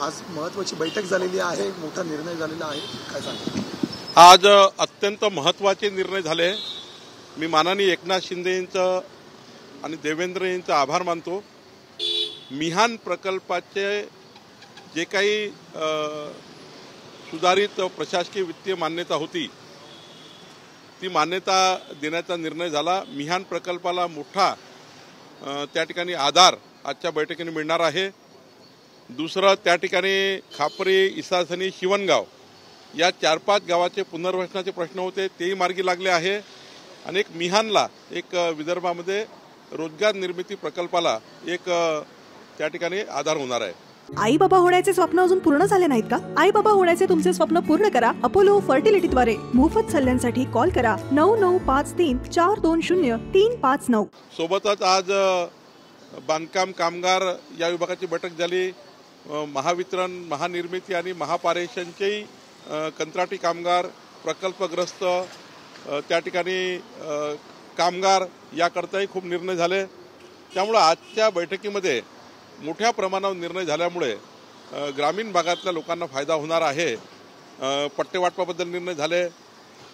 आज महत्त्वाची बैठक झालेली आहे, मोठा निर्णय झालेला आहे, काय सांगता? आज अत्यंत महत्त्वाचे निर्णय झाले। मी माननीय एकनाथ शिंदे यांचं आणि देवेंद्र यांचं आभार मानतो। मिहान प्रकल्पाचे जे काही सुधारित प्रशासकीय वित्तीय मान्यता होती ती मान्यता देण्याचा निर्णय झाला। मिहान प्रकल्पाला मोठा त्या ठिकाणी आधार आजच्या बैठकीने मिळणार आहे। दुसरं त्या ठिकाणी खापरी, इसासनी, शिवणगाव या 4-5 गावाचे पुनर्वसनाचे प्रश्न होते तेही मार्गी लागले आहे। आणि एक मिहानला एक विदर्भामध्ये रोजगार निर्मिती प्रकल्पाला एक त्या ठिकाणी आधार होणार आहे। आई बाबा होण्याचे स्वप्न अजून पूर्ण झाले नाहीत का? आई बाबा होण्याचे तुमचे स्वप्न पूर्ण करा अपोलो फर्टिलिटीद्वारे। मोफत सल्ल्यांसाठी कॉल करा 9953420359। सोबतच आज बांधकाम कामगार या विभागाची बैठक झाली। महावितरण, महानिर्मिती आणि महापारेषणचे कंत्राटी कामगार, प्रकल्पग्रस्त त्या ठिकाणी कामगार याकरताही खूप निर्णय झाले। त्यामुळे आजच्या बैठकीमध्ये मोठ्या प्रमाणावर निर्णय झाल्यामुळे ग्रामीण भागातल्या लोकांना फायदा होणार आहे। पट्टेवाटपाबद्दल निर्णय झाले।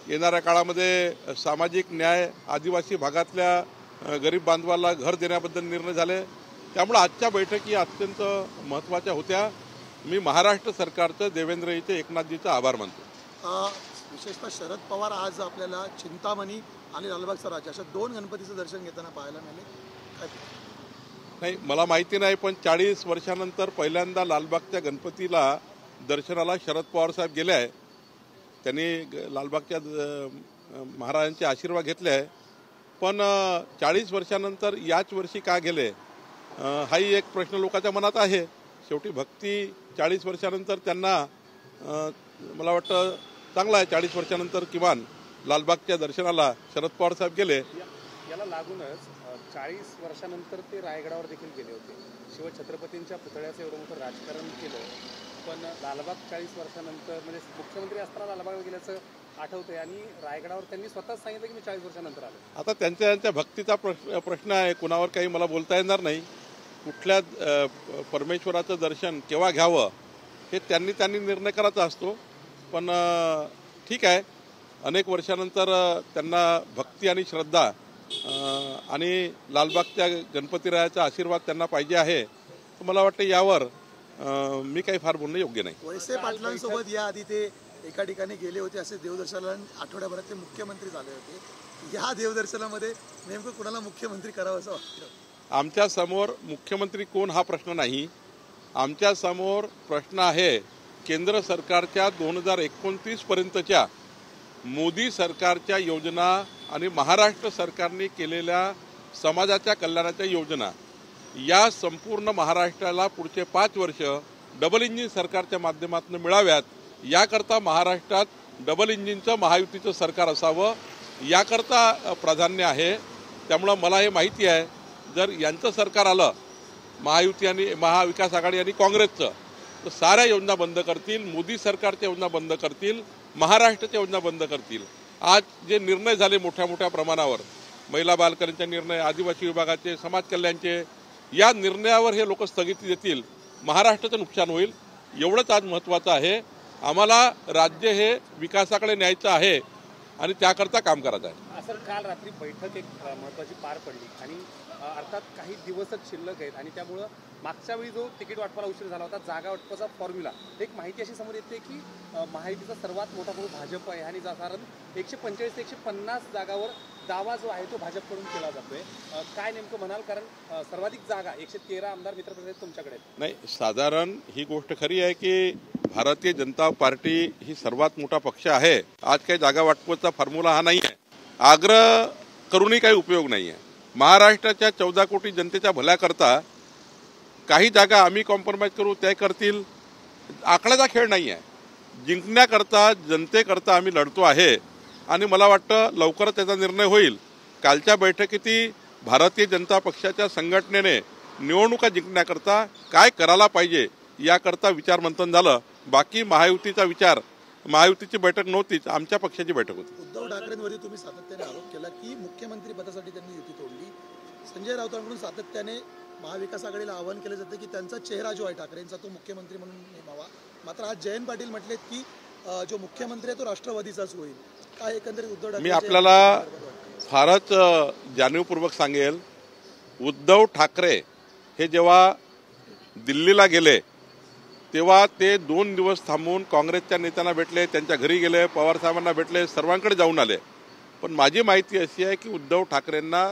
येणाऱ्या काळामध्ये सामाजिक न्याय, आदिवासी भागातल्या गरीब बांधवाला घर देण्याबद्दल निर्णय झाले। त्यामुळे आजच्या बैठकी अत्यंत महत्त्वाच्या होत्या। मी महाराष्ट्र सरकारचं, देवेंद्रजीचे, एकनाथजीचा आभार मानतो। विशेषतः शरद पवार आज आपल्याला चिंतामणी आणि लालबागचा राजा अशा 2 गणपतीचं दर्शन घेताना पाहायला मिळाले, काय? नाही, मला माहिती नाही, पण 40 वर्षानंतर पहिल्यांदा लालबागच्या गणपतीला दर्शनाला शरद पवार साहेब गेले आहे। त्यांनी लालबागच्या महाराजांचे आशीर्वाद घेतले आहे। पण 40 वर्षानंतर याच वर्षी का गेले हाही एक प्रश्न लोकांच्या मनात आहे। शेवटी भक्ती 40 वर्षानंतर त्यांना मला वाटतं चांगला आहे। 40 वर्षानंतर किमान लालबागच्या दर्शनाला शरद पवार साहेब गेले। याला लागूनच 40 वर्षानंतर ते रायगडावर देखील गेले होते। शिवछत्रपतींच्या पुतळ्याचं एवढं मोठं राजकारण केलं, पण लालबाग 40 वर्षानंतर म्हणजे मुख्यमंत्री असताना लालबागला गेल्याचं आठवतंय आणि रायगडावर त्यांनी स्वतःच सांगितलं की मी 40 वर्षानंतर आलो। आता त्यांच्या भक्तीचा प्रश्न आहे, कुणावर काही मला बोलता येणार नाही। कुठल्या परमेश्वराचं दर्शन केव्हा घ्यावं हे त्यांनी निर्णय करायचा असतो। पण ठीक आहे, अनेक वर्षानंतर त्यांना भक्ती आणि श्रद्धा आणि लालबागच्या गणपतीरायाचा आशीर्वाद त्यांना पाहिजे आहे। मला वाटतं यावर मी काही फार बोलणं योग्य नाही। वळसे पाटलांसोबत या आधी ते एका ठिकाणी गेले होते, असे देवदर्शनाला आठवड्याभरात ते मुख्यमंत्री झाले होते। या देवदर्शनामध्ये नेमकं कुणाला मुख्यमंत्री करावं असं वाटतं? आमच्या समोर मुख्यमंत्री कोण हा प्रश्न नाही। आमच्या समोर प्रश्न आहे केंद्र सरकारच्या 2029 पर्यंतच्या मोदी सरकारच्या योजना आणि महाराष्ट्र सरकारने केलेल्या समाजाच्या कल्याणाच्या योजना या संपूर्ण महाराष्ट्राला पुढचे 5 वर्ष डबल इंजिन सरकारच्या माध्यमातून मिळाव्यात, याकरता महाराष्ट्रात डबल इंजिनचं महायुतीचं सरकार असावं याकरता प्राधान्य आहे। त्यामुळं मला हे माहिती आहे, जर यांचं सरकार आलं, महायुती आणि महाविकास आघाडी आणि काँग्रेसचं, तर साऱ्या योजना बंद करतील, मोदी सरकारच्या योजना बंद करतील, महाराष्ट्राच्या योजना बंद करतील। आज जे निर्णय झाले मोठ्या मोठ्या प्रमाणावर, महिला बालकल्याणचे निर्णय, आदिवासी विभागाचे, समाज कल्याणचे, या निर्णयावर हे लोक स्थगिती देतील, महाराष्ट्राचं नुकसान होईल। एवढंच आज महत्त्वाचं आहे। आम्हाला राज्य हे विकासाकडे न्यायचं आहे आणि त्याकरता काम करायचं आहे। सर, काल रात्री बैठक एक महत्त्वाची पार पडली आणि अर्थात काही दिवसच शिल्लक आहेत आणि त्यामुळं मागच्या वेळी जो तिकीट वाटपाला उशीर झाला होता, जागा वाटपाचा फॉर्म्युला, एक माहिती अशी समोर येते की महायुतीचा सर्वात मोठा पक्ष भाजप आहे आणि कारण 145 ते 150 जागावर दावा जो आहे तो भाजपकडून केला जातोय। काय नेमकं म्हणाल? कारण सर्वाधिक जागा 113 आमदार मित्रपरिषद तुमच्याकडे आहेत। नाही, साधारण ही गोष्ट खरी आहे की भारतीय जनता पार्टी ही सर्वात मोठा पक्ष आहे। आज काही जागा वाटपाचा फॉर्म्युला हा नाही आहे। आग्रह करूनही काही उपयोग नाही आहे। महाराष्ट्राच्या 14 कोटी जनतेच्या भल्याकरता काही जागा आम्ही कॉम्प्रोमाइज करू, त्या करतील, आकड्याचा खेळ नाही आहे। जिंकण्याकरता, जनतेकरता आम्ही लढतो आहे आणि मला वाटतं लवकरच त्याचा निर्णय होईल। कालच्या बैठकीतही भारतीय जनता पक्षाच्या संघटनेने निवडणुका जिंकण्याकरता काय करायला पाहिजे याकरता विचारमंथन झालं। बाकी महायुतीचा विचार, महायुतीची बैठक नव्हतीच, आमच्या पक्षाची बैठक होती। उद्धव ठाकरेंवरती तुम्ही सातत्याने आरोप केला की मुख्यमंत्री पदासाठी त्यांनी युती तोडली। संजय राऊतांकडून सातत्याने महाविकास आघाडीला आवाहन केलं जातं की त्यांचा चेहरा जो आहे ठाकरेंचा तो मुख्यमंत्री म्हणून नेमावा. मात्र आज जयंत पाटील म्हटलेत की जो मुख्यमंत्री आहे तो राष्ट्रवादीचाच होईल. काय एकंदरीत उद्धव ठाकरे मी आपल्याला फारच जाणीवपूर्वक सांगेल, उद्धव ठाकरे हे जेव्हा दिल्लीला गेले तेव्हा ते 2 दिवस थांबून काँग्रेसच्या नेत्यांना भेटले, त्यांच्या घरी गेले, पवारसाहेबांना भेटले, सर्वांकडे जाऊन आले. पण माझी माहिती अशी आहे की उद्धव ठाकरेंना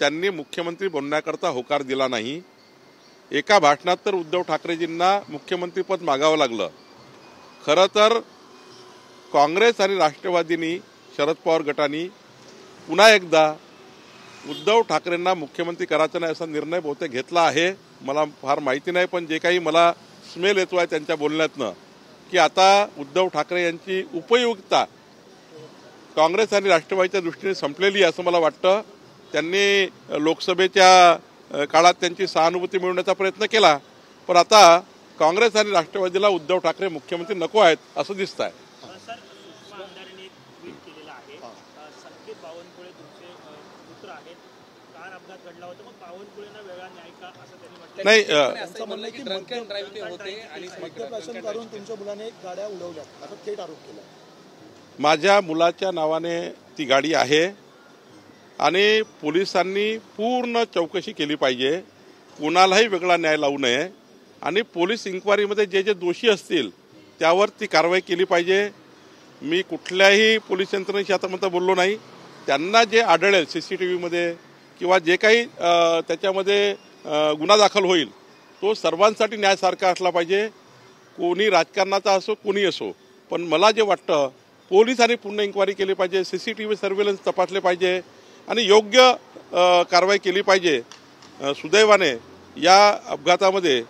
त्यांनी मुख्यमंत्री बनण्याकरता होकार दिला नाही. एका भाषणात तर उद्धव ठाकरेजींना मुख्यमंत्रीपद मागावं लागलं. खरं तर काँग्रेस आणि राष्ट्रवादीनी, शरद पवार गटाने पुन्हा एकदा उद्धव ठाकरेंना मुख्यमंत्री करायचं नाही असा निर्णय बहुतेक घेतला आहे. मला फार माहिती नाही, पण जे काही मला स्मेल येतो आहे त्यांच्या बोलण्यातनं की आता उद्धव ठाकरे यांची उपयुक्तता काँग्रेस आणि राष्ट्रवादीच्या दृष्टीने संपलेली आहे असं मला वाटतं. त्यांनी लोकसभेच्या काळात त्यांची सहानुभूती मिळवण्याचा प्रयत्न केला, पण आता काँग्रेस आणि राष्ट्रवादीला उद्धव ठाकरे मुख्यमंत्री नको आहेत असं दिसत आहे. सर, सुषमा अंधारेंनी एक ट्विट केलेलं आहे. संकेत बावनकुळे तुमचे पुत्र आहेत, कार अपघात घडला होता, मग बावनकुळेंना वेगळा न्याय का असं त्यांनी म्हटलं. नाही, असं म्हणलं की ड्रंक अँड ड्राईव्ह ते होते आणि मद्यप्राशन करून तुमच्या मुलाने गाड्या उडवल्या असा थेट आरोप केला. माझ्या मुलाच्या नावाने ती गाडी आहे आणि पोलिसांनी पूर्ण चौकशी केली पाहिजे. कुणालाही वेगळा न्याय लावू नये आणि पोलीस इन्क्वायरीमध्ये जे जे दोषी असतील त्यावर ती कारवाई केली पाहिजे. मी कुठल्याही पोलीस यंत्रणेशी आतापर्यंत बोललो नाही. त्यांना जे आढळेल CCTVमध्ये किंवा जे काही त्याच्यामध्ये गुन्हा दाखल होईल तो सर्वांसाठी न्यायासारखा असला पाहिजे. कोणी राजकारणाचा असो, कोणी असो. पण मला जे वाटतं पोलिसांनी पूर्ण इन्क्वायरी केली पाहिजे, CCTV सर्व्हेलन्स तपासले पाहिजे आणि योग्य कारवाई केली पाहिजे. सुदैवाने या अपघातामध्ये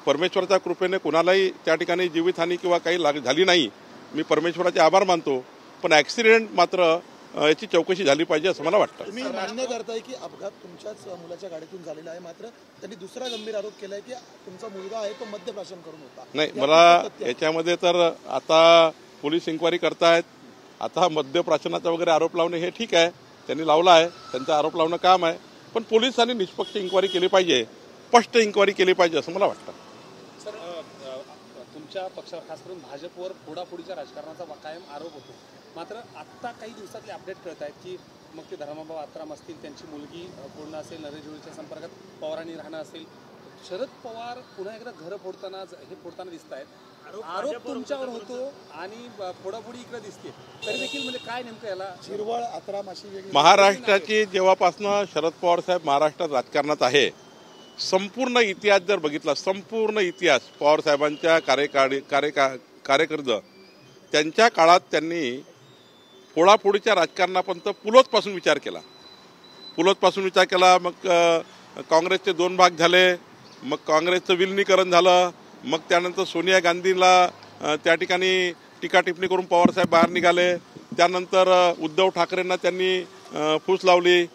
परमेश्वराच्या कृपेने कोणालाही त्या ठिकाणी जीवितहानी किंवा काही झाली नाही. मी परमेश्वराचे आभार मानतो. पण ॲक्सिडेंट मात्र याची चौकशी झाली पाहिजे असं मला वाटतं. तुम्ही मान्य करताय की अपघात तुमच्याच मुलाच्या गाडीतून झालेला आहे, मात्र त्यांनी दुसरा गंभीर आरोप केलाय की तुमचा मुलगा आहे तो मद्यप्राशन करून होता. नाही, मला याच्यामध्ये तर आता पोलीस इन्क्वायरी करतायत. आता मद्यप्राशनाचा वगैरे आरोप लावणे हे ठीक आहे, त्यांनी लावला आहे, त्यांचा आरोप लावणं काम आहे. पण पोलिसांनी निष्पक्ष इन्क्वायरी केली पाहिजे, स्पष्ट इन्क्वायरी केली पाहिजे असं मला वाटतं. सर, तुमच्या पक्षावर खास करून भाजपवर फोडाफोडीच्या राजकारणाचा कायम आरोप होतो. मात्र आत्ता काही दिवसातले अपडेट कळत आहेत की मग ते धर्माभाऊ आत्राम असतील, त्यांची मुलगी बोलणं असेल, नरेश जोळीच्या संपर्कात पवारांनी राहणं असेल, शरद पवार पुन्हा एकदा घरं फोडताना दिसत आहेत. आरोप तुमच्यावर होतो आणि फोडाफोडी इकडे दिसते. तरी देखील म्हणजे काय नेमकं याला शिरवळ आत्राम अशी वेगळी महाराष्ट्राची जेव्हापासून शरद पवार साहेब महाराष्ट्रात राजकारणात आहे, संपूर्ण इतिहास जर बघितला, संपूर्ण इतिहास पवार साहेबांच्या कार्यकर्द त्यांच्या काळात त्यांनी फोडाफोडीच्या राजकारणापर्यंत पुलोतपासून विचार केला. मग काँग्रेसचे 2 भाग झाले, मग काँग्रेसचं विलिनीकरण झालं, मग त्यानंतर सोनिया गांधीला त्या ठिकाणी टीका टिप्पणी करून पवारसाहेब बाहेर निघाले. त्यानंतर उद्धव ठाकरेंना त्यांनी फूस लावली.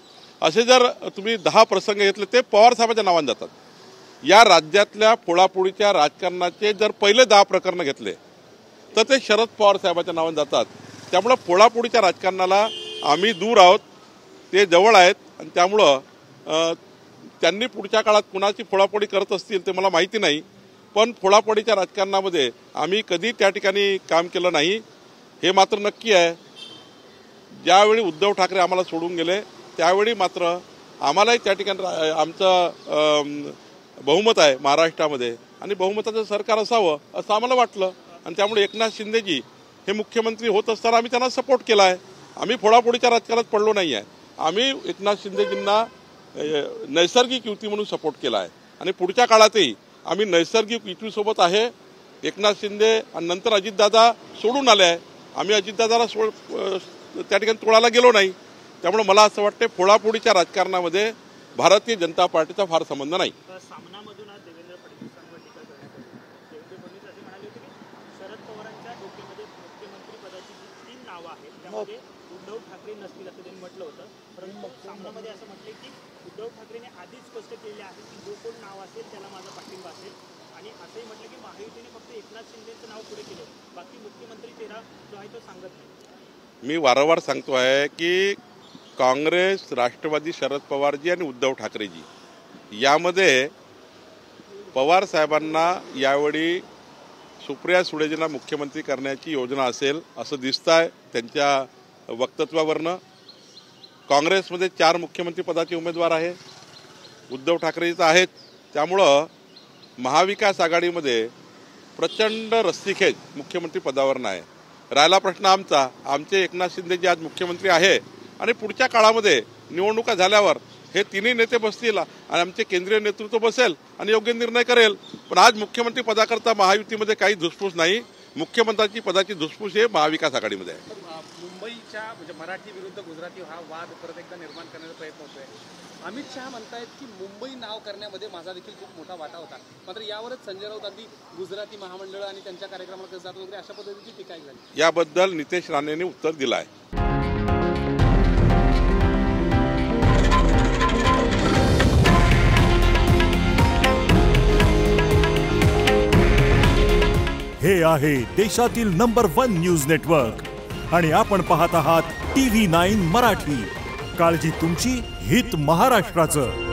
असे जर तुम्ही 10 प्रसंग घेतले ते पवारसाहेबांच्या नावाने जातात. या राज्यातल्या फोडाफोडीच्या राजकारणाचे जर पहिले 10 प्रकरणं घेतले तर ते शरद पवार साहेबांच्या नावाने जातात. त्यामुळं फोडाफोडीच्या राजकारणाला आम्ही दूर आहोत, ते जवळ आहेत. आणि त्यामुळं त्यांनी पुढच्या काळात कुणाची फोडाफोडी करत असतील ते मला माहिती नाही, पण फोडाफोडीच्या राजकारणामध्ये आम्ही कधी त्या ठिकाणी काम केलं नाही हे मात्र नक्की आहे. ज्यावेळी उद्धव ठाकरे आम्हाला सोडून गेले त्यावेळी मात्र आम्हालाही त्या ठिकाणी आमचं बहुमत आहे महाराष्ट्रामध्ये आणि बहुमताचं सरकार असावं असं आम्हाला वाटलं. आणि त्यामुळे एकनाथ शिंदेजी हे मुख्यमंत्री होत असताना आम्ही त्यांना सपोर्ट केला आहे. आम्ही फोडाफोडीच्या राजकारणात पडलो नाही आहे. आम्ही एकनाथ शिंदेजींना नैसर्गिक युती म्हणून सपोर्ट केला आहे आणि पुढच्या काळातही आम्ही नैसर्गिक युतीसोबत आहे. एकनाथ शिंदे आणि नंतर अजितदादा सोडून आले आहे. आम्ही अजितदादाला त्या ठिकाणी तोडायला गेलो नाही. त्यामुळे मला असं वाटतं फोडाफोडीच्या राजकारणामध्ये भारतीय जनता पार्टीचा फार संबंध नाही. सामनामधून आज देवेंद्र फडणवीसांवर टीका करण्यात आली. देवेंद्र फडणवीस असे म्हणाले होते की शरद पवारांच्या डोक्यामध्ये मुख्यमंत्री पदाची जी 3 नावं आहेत त्यामध्ये उद्धव ठाकरे नसतील असं त्यांनी म्हटलं होतं. परंतु सामनामध्ये असं म्हटले की उद्धव ठाकरेने आधीच स्पष्ट केले आहे की जो कोण नाव असेल त्याला माझा पाठिंबा असेल. आणि असंही म्हटलं की महायुतीने फक्त एकनाथ शिंदेचं नाव पुढे केलं, बाकी मुख्यमंत्री चेहरा जो आहे तो सांगत नाही. मी वारंवार सांगतो आहे की काँग्रेस, राष्ट्रवादी, शरद पवारजी आणि उद्धव ठाकरेजी यामध्ये पवार साहेबांना यावेळी सुप्रिया सुळेजींना मुख्यमंत्री करण्याची योजना असेल असं दिसतं आहे त्यांच्या वक्तव्यावरनं. काँग्रेसमध्ये 4 मुख्यमंत्री पदाचे उमेदवार आहे, उद्धव ठाकरेच आहेत. त्यामुळं महाविकास आघाडीमध्ये प्रचंड रस्सीखेच मुख्यमंत्री पदावर नाही. राहिला प्रश्न आमचे एकनाथ शिंदे जे आज मुख्यमंत्री आहे आणि पुढच्या काळामध्ये निवडणुका झाल्यावर हे तिन्ही नेते बसतील आणि आमचे केंद्रीय नेतृत्व बसेल आणि योग्य निर्णय करेल. पण आज मुख्यमंत्री पदाकरता महायुतीमध्ये काही धुसफूस नाही. मुख्यमंत्र्यांची पदाची धुसफूस हे महाविकास आघाडीमध्ये आहे. मुंबईच्या म्हणजे मराठी विरुद्ध गुजराती हा वाद परत एकदा निर्माण करण्याचा प्रयत्न होतोय. अमित शहा म्हणतायत की मुंबई नाव करण्यामध्ये माझा देखील खूप मोठा वाटा होता. मात्र यावरच संजय राऊत अगदी गुजराती महामंडळ आणि त्यांच्या कार्यक्रमाला कसं जात वगैरे अशा पद्धतीची टीका झाली. याबद्दल नितेश राणेंनी उत्तर दिलं आहे. हे आहे देशातील नंबर 1 न्यूज नेटवर्क आणि आपण पाहत आहात TV9 मराठी. काळजी तुमची, हित महाराष्ट्राचं.